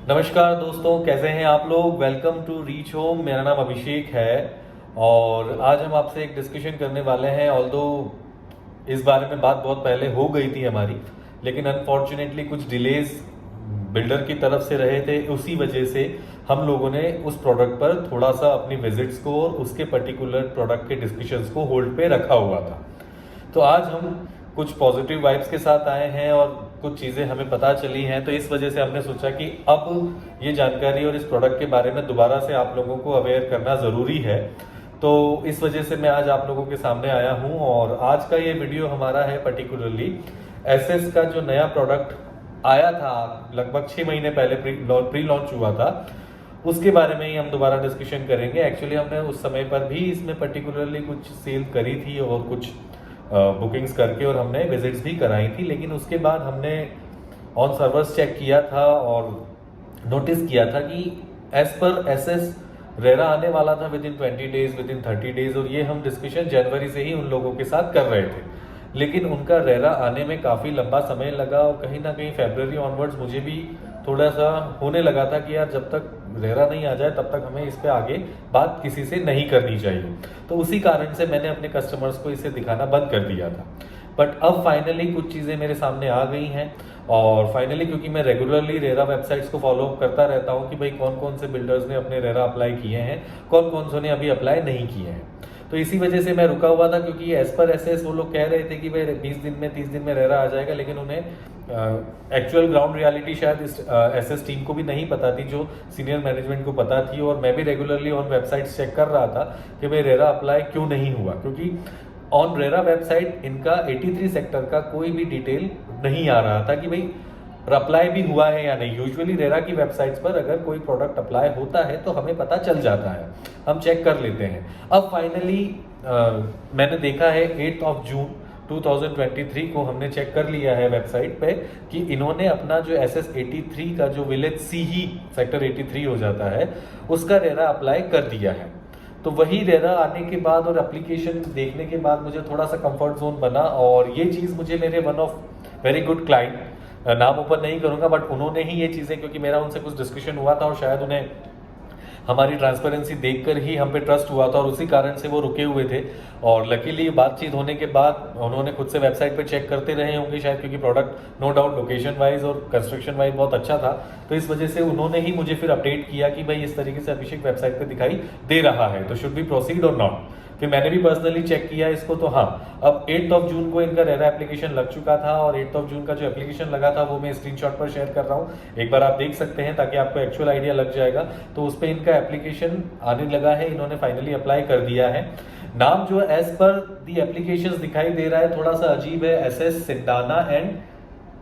नमस्कार दोस्तों, कैसे हैं आप लोग। Welcome to Reach Home. मेरा नाम अभिषेक है और आज हम आपसे एक डिस्कशन करने वाले हैं। ऑल्दो इस बारे में बात बहुत पहले हो गई थी हमारी, लेकिन अनफॉर्चुनेटली कुछ डिलेज बिल्डर की तरफ से रहे थे। उसी वजह से हम लोगों ने उस प्रोडक्ट पर थोड़ा सा अपनी विजिट्स को और उसके पर्टिकुलर प्रोडक्ट के डिस्कशंस को होल्ड पे रखा हुआ था। तो आज हम कुछ पॉजिटिव वाइब्स के साथ आए हैं और कुछ चीज़ें हमें पता चली हैं, तो इस वजह से हमने सोचा कि अब ये जानकारी और इस प्रोडक्ट के बारे में दोबारा से आप लोगों को अवेयर करना ज़रूरी है। तो इस वजह से मैं आज आप लोगों के सामने आया हूँ और आज का ये वीडियो हमारा है पर्टिकुलरली एसएस का जो नया प्रोडक्ट आया था लगभग 6 महीने पहले प्री लॉन्च हुआ था, उसके बारे में ही हम दोबारा डिस्कशन करेंगे। एक्चुअली हमने उस समय पर भी इसमें पर्टिकुलरली कुछ सेल करी थी और कुछ बुकिंग्स करके और हमने विजिट्स भी कराई थी, लेकिन उसके बाद हमने ऑन सर्वर्स चेक किया था और नोटिस किया था कि एज पर एसएस रेरा आने वाला था with in 20 days, with in 30 days, और ये हम डिस्कशन जनवरी से ही उन लोगों के साथ कर रहे थे। लेकिन उनका रेरा आने में काफ़ी लंबा समय लगा और कहीं ना कहीं फरवरी ऑनवर्ड्स मुझे भी थोड़ा सा होने लगा था कि यार जब तक रेरा नहीं आ जाए तब तक हमें इस पे आगे बात किसी से नहीं करनी चाहिए। तो उसी कारण से मैंने अपने कस्टमर्स को इसे दिखाना बंद कर दिया था। बट अब फाइनली कुछ चीज़ें मेरे सामने आ गई हैं और फाइनली क्योंकि मैं रेगुलरली रेरा वेबसाइट्स को फॉलो करता रहता हूँ कि भाई कौन कौन से बिल्डर्स ने अपने रेरा अप्लाई किए हैं, कौन कौन से ने अभी अप्लाई नहीं किए हैं। तो इसी वजह से मैं रुका हुआ था क्योंकि एज पर एसएस वो लोग कह रहे थे कि भाई 20 दिन में 30 दिन में रेरा आ जाएगा, लेकिन उन्हें एक्चुअल ग्राउंड रियलिटी शायद इस एसएस टीम को भी नहीं पता थी, जो सीनियर मैनेजमेंट को पता थी। और मैं भी रेगुलरली ऑन वेबसाइट्स चेक कर रहा था कि भाई रेरा अप्लाई क्यों नहीं हुआ, क्योंकि ऑन रेरा वेबसाइट इनका 83 सेक्टर का कोई भी डिटेल नहीं आ रहा था कि भाई अप्लाई भी हुआ है या नहीं। यूजुअली रेरा की वेबसाइट्स पर अगर कोई प्रोडक्ट अप्लाई होता है तो हमें पता चल जाता है, हम चेक कर लेते हैं। अब फाइनली मैंने देखा है 8 जून 2023 को हमने चेक कर लिया है वेबसाइट पे कि इन्होंने अपना जो SS 83 का जो विलेज सी ही सेक्टर 83 हो जाता है उसका रेरा अप्लाई कर दिया है। तो वही रेरा आने के बाद और एप्लीकेशन देखने के बाद मुझे थोड़ा सा कंफर्ट जोन बना और ये चीज़ मुझे मेरे one of very good client, नाम ओपन नहीं करूंगा, बट उन्होंने ही ये चीज़ें, क्योंकि मेरा उनसे कुछ डिस्कशन हुआ था और शायद उन्हें हमारी ट्रांसपेरेंसी देखकर ही हम पे ट्रस्ट हुआ था और उसी कारण से वो रुके हुए थे। और लकीली बातचीत होने के बाद उन्होंने खुद से वेबसाइट पे चेक करते रहे होंगे शायद, क्योंकि product no doubt location wise और कंस्ट्रक्शन वाइज बहुत अच्छा था। तो इस वजह से उन्होंने ही मुझे फिर अपडेट किया कि भाई इस तरीके से अभिषेक वेबसाइट पे दिखाई दे रहा है, तो शुड बी प्रोसीड और नॉट। फिर मैंने भी पर्सनली चेक किया इसको, तो हाँ, अब 8 जून को इनका रेरा एप्लीकेशन लग चुका था और 8 जून का जो एप्लीकेशन लगा था वो मैं स्क्रीनशॉट पर शेयर कर रहा हूँ, एक बार आप देख सकते हैं ताकि आपको एक्चुअल आइडिया लग जाएगा। तो उस पर इनका एप्लीकेशन आने लगा है, इन्होंने फाइनली अप्लाई कर दिया है। नाम जो एज पर दी एप्लीकेशन दिखाई दे रहा है थोड़ा सा अजीब है, एसएस सिंडाना एंड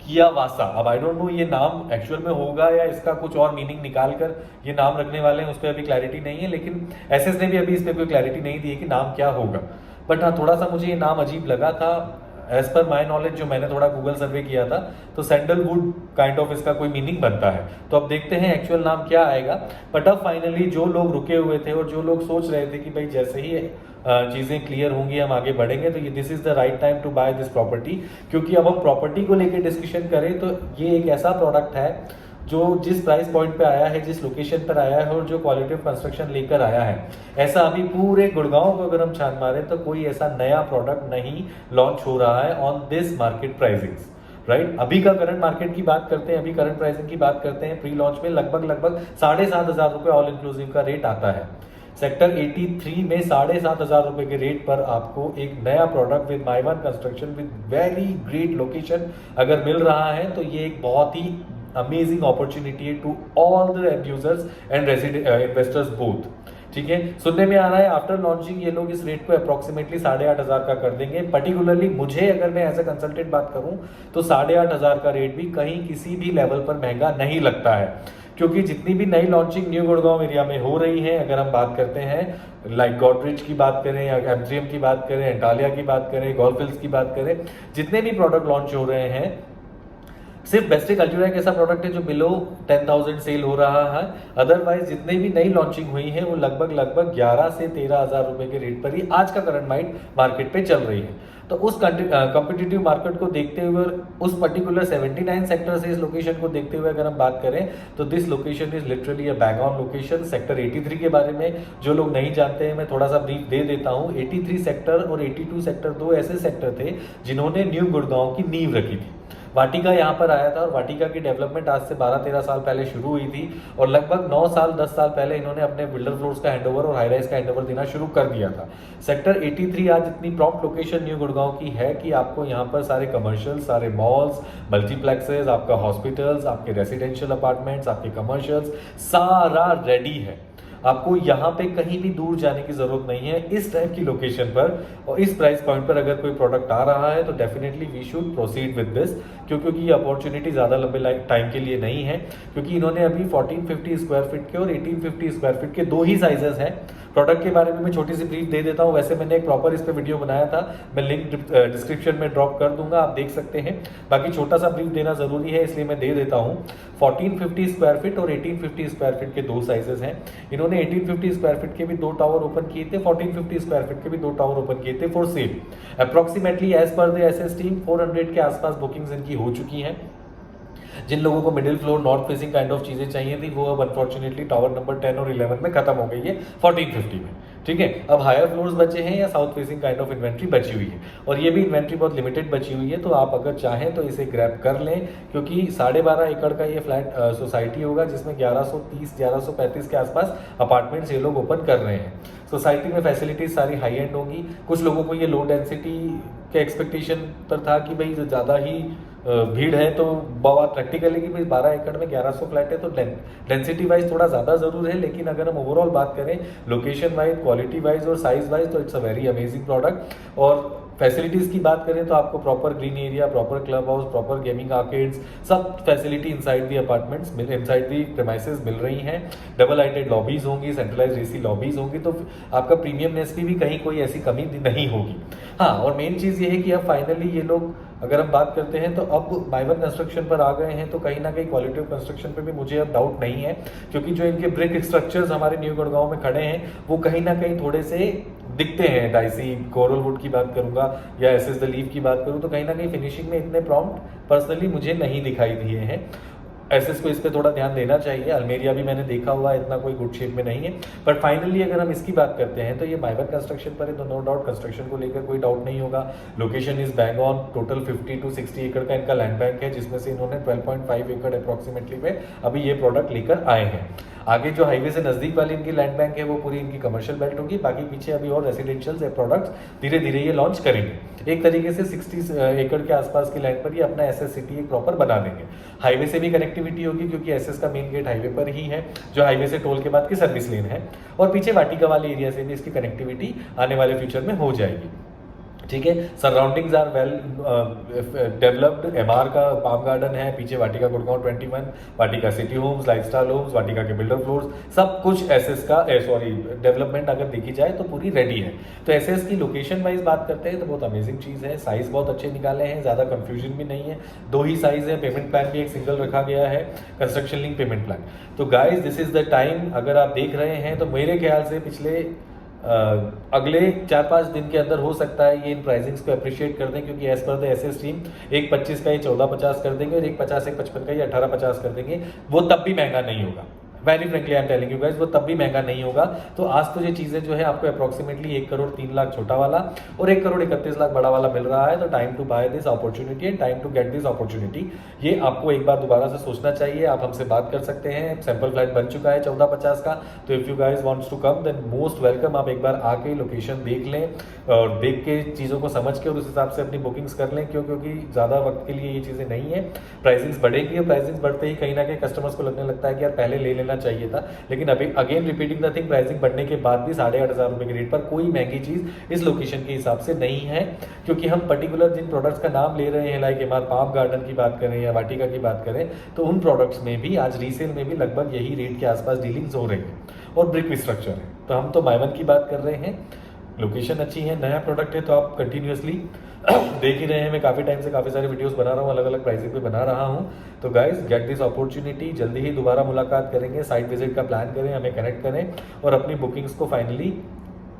किया वासा। अब आई डोंट नो ये नाम एक्चुअल में होगा या इसका कुछ और मीनिंग निकाल कर ये नाम रखने वाले हैं, उस पर अभी क्लैरिटी नहीं है, लेकिन एसएस ने भी अभी इस पर कोई क्लैरिटी नहीं दी है कि नाम क्या होगा। बट हाँ, थोड़ा सा मुझे ये नाम अजीब लगा था। एज पर माई नॉलेज, जो मैंने थोड़ा गूगल सर्वे किया था, तो सैंडलवुड काइंड ऑफ इसका कोई मीनिंग बनता है। तो अब देखते हैं एक्चुअल नाम क्या आएगा। बट अब फाइनली जो लोग रुके हुए थे और जो लोग सोच रहे थे कि भाई जैसे ही चीज़ें क्लियर होंगी हम आगे बढ़ेंगे, तो ये this is the right time to buy this property. क्योंकि अब हम प्रॉपर्टी को लेकर डिस्कशन करें तो ये एक ऐसा प्रोडक्ट है जो जिस प्राइस पॉइंट पे आया है, जिस लोकेशन पर आया है और जो क्वालिटी ऑफ कंस्ट्रक्शन लेकर आया है, ऐसा अभी पूरे गुड़गांव को अगर हम छान मारें तो कोई ऐसा नया प्रोडक्ट नहीं लॉन्च हो रहा है on this market pricings, right. अभी का करंट मार्केट की बात करते हैं, अभी करंट प्राइसिंग की बात करते हैं, प्री लॉन्च में लगभग 7,500 रुपये ऑल इंक्लूसिव का रेट आता है। सेक्टर 83 में 7,500 रुपए के रेट पर आपको एक नया product with Mivan construction with very great location अगर मिल रहा है तो ये एक बहुत ही अमेजिंग अपॉर्चुनिटी है to all the end users and investors both. ठीक है, सुनने में आ रहा है आफ्टर लॉन्चिंग ये लोग इस रेट को अप्रोक्सीमेटली 8,500 का कर देंगे। पर्टिकुलरली मुझे अगर मैं एज ए कंसल्टेंट बात करूं तो 8,500 का रेट भी कहीं किसी भी लेवल पर महंगा नहीं लगता है, क्योंकि जितनी भी नई लॉन्चिंग न्यू गुड़गांव एरिया में हो रही है, अगर हम बात करते हैं लाइक गॉडरेज की बात करें या एमजीएम की बात करें, एंटालिया की बात करें, गोल्फ हिल्स की बात करें, जितने भी प्रोडक्ट लॉन्च हो रहे हैं सिर्फ बेस्टिक अल्ट्रा एक ऐसा प्रोडक्ट है जो बिलो 10,000 सेल हो रहा है। अदरवाइज जितने भी नई लॉन्चिंग हुई है वो लगभग 11 से 13,000 रुपए के रेट पर ही आज का करंट मार्केट पे चल रही है। तो उस कॉम्पिटिटिव मार्केट को देखते हुए, उस पर्टिकुलर 79 सेक्टर से इस लोकेशन को देखते हुए अगर हम बात करें तो this location is literally a bang on location. Sector 83 के बारे में जो लोग नहीं जानते हैं मैं थोड़ा सा ब्रीफ दे देता हूँ। 83 सेक्टर और 82 सेक्टर दो ऐसे सेक्टर थे जिन्होंने न्यू गुड़गांव की नींव रखी थी। वाटिका यहाँ पर आया था और वाटिका की डेवलपमेंट आज से 12-13 साल पहले शुरू हुई थी और लगभग 9 साल 10 साल पहले इन्होंने अपने बिल्डर फ्लोर्स का हैंडओवर और हाई राइज का हैंडओवर देना शुरू कर दिया था। सेक्टर 83 आज इतनी प्रॉम्प्ट लोकेशन न्यू गुड़गांव की है कि आपको यहाँ पर सारे कमर्शियल, सारे मॉल्स, मल्टीप्लेक्सेस, आपका हॉस्पिटल्स, आपके रेसिडेंशियल अपार्टमेंट्स, आपके कमर्शियल्स, सारा रेडी है। आपको यहाँ पे कहीं भी दूर जाने की जरूरत नहीं है। इस टाइप की लोकेशन पर और इस प्राइस पॉइंट पर अगर कोई प्रोडक्ट आ रहा है तो definitely we should proceed with this, क्योंकि ये अपॉर्चुनिटी ज़्यादा लंबे टाइम के लिए नहीं है। क्योंकि इन्होंने अभी 1450 स्क्वायर फीट के और 1850 स्क्वायर फीट के दो ही साइजेस हैं। प्रोडक्ट के बारे में मैं छोटी सी ब्रीफ दे देता हूँ। वैसे मैंने एक प्रॉपर इस पे वीडियो बनाया था, मैं लिंक डिस्क्रिप्शन में ड्रॉप कर दूंगा, आप देख सकते हैं। बाकी छोटा सा ब्रीफ देना जरूरी है इसलिए मैं दे देता हूँ। 1450 स्क्वायर फीट और 1850 स्क्वायर फीट के दो साइजेस हैं। इन्होंने 1850 स्क्वायर फीट के भी दो टावर ओपन किए थे, 1450 स्क्वायर फीट के भी दो टावर ओपन किए थे for sale. Approximately as per the SS team 400 के आसपास बुकिंग्स इनकी हो चुकी हैं। जिन लोगों को middle floor north facing kind of चीजें चाहिए थी वो अब अनफॉर्चुनेटली टावर नंबर 10 और 11 में खत्म हो गई है 1450 में। ठीक है, अब हायर फ्लोर्स बचे हैं या south facing kind of inventory बची हुई है और ये भी इन्वेंट्री बहुत लिमिटेड बची हुई है। तो आप अगर चाहें तो इसे ग्रैब कर लें, क्योंकि 12.5 एकड़ का ये फ्लैट सोसाइटी होगा जिसमें 1130-1135 के आसपास अपार्टमेंट्स ये लोग ओपन कर रहे हैं। सोसाइटी में फैसिलिटीज सारी हाई एंड होगी। कुछ लोगों को ये लो डेंसिटी के एक्सपेक्टेशन पर था कि भाई ज़्यादा ही भीड़ है, तो बात प्रैक्टिकली कि भाई 12 एकड़ में 1100 फ्लैट है तो डेंसिटी वाइज थोड़ा ज़्यादा ज़रूर है, लेकिन अगर हम ओवरऑल बात करें लोकेशन वाइज, क्वालिटी वाइज और साइज वाइज तो it's a very amazing product. और फैसिलिटीज़ की बात करें तो आपको proper green area, proper club house, proper gaming arcades, सब facility inside the apartments inside the premises मिल रही हैं। डबल लाइटेड लॉबीज होंगी, सेंट्रलाइज एसी लॉबीज होंगी, तो आपका प्रीमियमनेस की भी कहीं कोई ऐसी कमी नहीं होगी। हाँ, और मेन चीज़ ये है कि अब फाइनली ये लोग, अगर हम बात करते हैं तो अब माइवन कंस्ट्रक्शन पर आ गए हैं, तो कहीं ना कहीं क्वालिटी ऑफ कंस्ट्रक्शन पे भी मुझे अब डाउट नहीं है, क्योंकि जो इनके ब्रिक स्ट्रक्चर्स हमारे न्यू गुड़गांव में खड़े हैं वो कहीं ना कहीं थोड़े से दिखते हैं डाइसी। कोरल वुड की बात करूंगा या एसएस द लीफ की बात करूं तो कहीं ना कहीं फिनिशिंग में इतने प्रॉम्प्ट पर्सनली मुझे नहीं दिखाई दिए हैं। एसएस को इस पे थोड़ा ध्यान देना चाहिए। अल्मेरिया भी मैंने देखा हुआ है, इतना कोई गुड शेप में नहीं है। बट फाइनली अगर हम इसकी बात करते हैं तो ये माइवन कंस्ट्रक्शन पर है, तो नो डाउट कंस्ट्रक्शन को लेकर कोई डाउट नहीं होगा। Location is bang on. Total 50 to 60 एकड़ का इनका लैंड बैंक है, जिसमें से इन्होंने 12.5 एकड़ अप्रोक्सीमेटली में अभी ये प्रोडक्ट लेकर आए हैं। आगे जो हाईवे से नजदीक वाली इनकी लैंड बैंक है वो पूरी इनकी कमर्शियल बेल्ट होगी। बाकी पीछे अभी और रेसिडेंशियल प्रोडक्ट्स धीरे धीरे ये लॉन्च करेंगे। एक तरीके से 60 एकड़ के आसपास की लैंड पर ये अपना एसएस सिटी एक प्रॉपर बना देंगे। हाईवे से भी कनेक्टिविटी होगी, क्योंकि एसएस का मेन गेट हाईवे पर ही है, जो हाईवे से टोल के बाद की सर्विस लेन है। और पीछे वाटिका वाले एरिया से भी इसकी कनेक्टिविटी आने वाले फ्यूचर में हो जाएगी। ठीक है, surroundings are well developed. MR का पाम गार्डन है, पीछे Vatika Gurgaon 21, Vatika City Homes, Lifestyle Homes, Vatika के बिल्डर फ्लोर्स, सब कुछ एसएस का डेवलपमेंट अगर देखी जाए तो पूरी रेडी है। तो एसएस की लोकेशन वाइज बात करते हैं तो बहुत अमेजिंग चीज़ है। साइज बहुत अच्छे निकाले हैं, ज़्यादा कंफ्यूजन भी नहीं है, दो ही साइज है। पेमेंट प्लान भी एक सिंगल रखा गया है, कंस्ट्रक्शन लिंक पेमेंट प्लान। तो guys this is the time, अगर आप देख रहे हैं तो मेरे ख्याल से पिछले अगले 4-5 दिन के अंदर हो सकता है ये इन प्राइसिंग्स को अप्रिशिएट कर दें, क्योंकि as per the SS team एक 25 का ये 1450 कर देंगे और एक 50 एक 55 का ये 1850 कर देंगे। वो तब भी महंगा नहीं होगा। Very frankly I am telling you guys, वो तब भी महंगा नहीं होगा। तो आज तो ये चीज़ें जो है आपको अप्रोक्सीमेटली 1 करोड़ 3 लाख छोटा वाला और 1 करोड़ 31 लाख बड़ा वाला मिल रहा है। तो time to buy this opportunity and time to get this opportunity, ये आपको एक बार दोबारा से सोचना चाहिए। आप हमसे बात कर सकते हैं, सैंपल फ्लैट बन चुका है 1450 का। तो if you guys wants to come then most welcome. आप एक बार आके लोकेशन देख लें और देख के चीज़ों को समझ के और उस हिसाब से अपनी बुकिंग्स कर लें, क्योंकि ज़्यादा वक्त के लिए ये चीज़ें नहीं है। प्राइसिंग्स बढ़ेगी और प्राइसिंग्स बढ़ते ही कहीं ना कहीं कस्टमर्स को लगने लगता है कि यार पहले ले लेना चाहिए था। लेकिन अभी again repeating the thing, pricing बढ़ने के बाद भी 8,500 रुपए के रेट पर कोई महंगी चीज इस लोकेशन के हिसाब से नहीं है। क्योंकि हम पर्टिकुलर जिन प्रोडक्ट्स का नाम ले रहे हैं, लाइक एमआर पाम गार्डन की बात करें या वाटिका की बात करें, तो उन प्रोडक्ट्स में भी आज रीसेल में भी लगभग यही रेट के आसपास डीलिंग्स हो रही है और ब्रिक स्ट्रक्चर है। तो हम तो माइवन की बात कर रहे हैं, लोकेशन अच्छी है, नया प्रोडक्ट है, तो आप कंटिन्यूसली देख ही रहे हैं, मैं काफ़ी टाइम से काफ़ी सारे वीडियोस बना रहा हूँ, अलग अलग प्राइसिंग पे बना रहा हूँ। तो गाइज गेट दिस अपॉर्चुनिटी, जल्दी ही दोबारा मुलाकात करेंगे, साइट विजिट का प्लान करें, हमें कनेक्ट करें और अपनी बुकिंग्स को फाइनली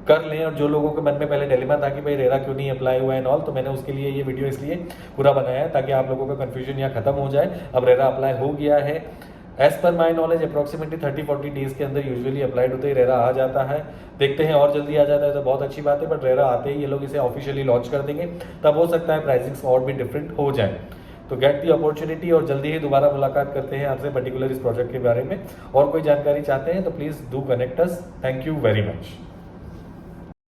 कर लें। और जो लोगों के मन में पहले डिलेमा था कि भाई रेरा क्यों नहीं अप्लाई हुआ है ऑल, तो मैंने उसके लिए ये वीडियो इसलिए पूरा बनाया है ताकि आप लोगों का कन्फ्यूजन यहाँ खत्म हो जाए। अब रेरा अप्लाई हो गया है, as per my knowledge approximately 30-40 days के अंदर यूजुअली अप्लाइड होते ही रेरा आ जाता है। देखते हैं और जल्दी आ जाता है तो बहुत अच्छी बात है, बट रेरा आते ही ये लोग इसे ऑफिशियली लॉन्च कर देंगे, तब हो सकता है प्राइसिंग्स और भी डिफरेंट हो जाए। तो गेट दी अपॉर्चुनिटी और जल्दी ही दोबारा मुलाकात करते हैं आपसे पर्टिकुलर इस प्रोजेक्ट के बारे में। और कोई जानकारी चाहते हैं तो please do connect us. Thank you very much.